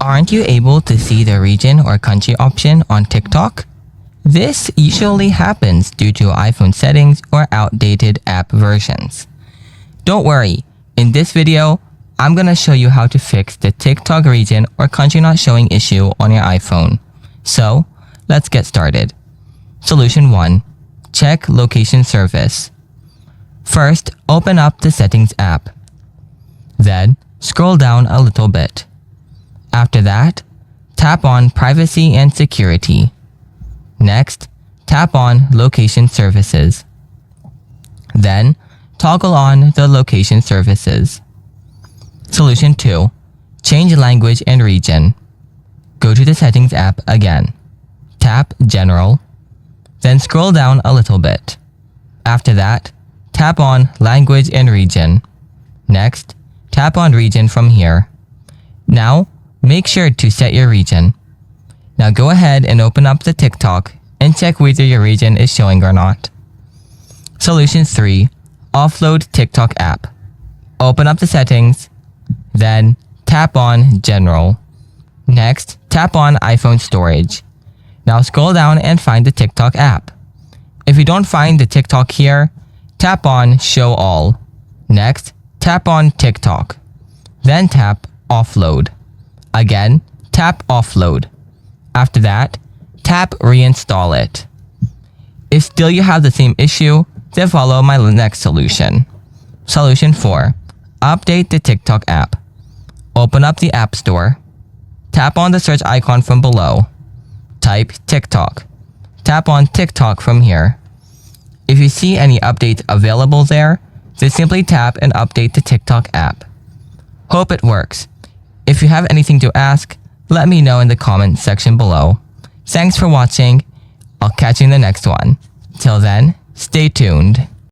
Aren't you able to see the region or country option on TikTok? This usually happens due to iPhone settings or outdated app versions. Don't worry, in this video, I'm gonna show you how to fix the TikTok region or country not showing issue on your iPhone. So, let's get started. Solution 1. Check location service. First, open up the Settings app. Then, scroll down a little bit. After that, tap on Privacy and Security. Next, tap on Location Services. Then, toggle on the Location Services. Solution 2. Change language and region. Go to the Settings app again. Tap General. Then scroll down a little bit. After that, tap on Language and Region. Next, tap on Region from here. Now, make sure to set your region. Now go ahead and open up the TikTok and check whether your region is showing or not. Solution 3. Offload TikTok app. Open up the settings, then tap on General. Next, tap on iPhone storage. Now scroll down and find the TikTok app. If you don't find the TikTok here, tap on Show All. Next, tap on TikTok. Then tap Offload. Again, tap Offload. After that, tap Reinstall it. If still you have the same issue, then follow my next solution. Solution 4. Update the TikTok app. Open up the App Store. Tap on the search icon from below. Type TikTok. Tap on TikTok from here. If you see any updates available there, then simply tap and update the TikTok app. Hope it works. If you have anything to ask, let me know in the comment section below. Thanks for watching. I'll catch you in the next one. Till then, stay tuned.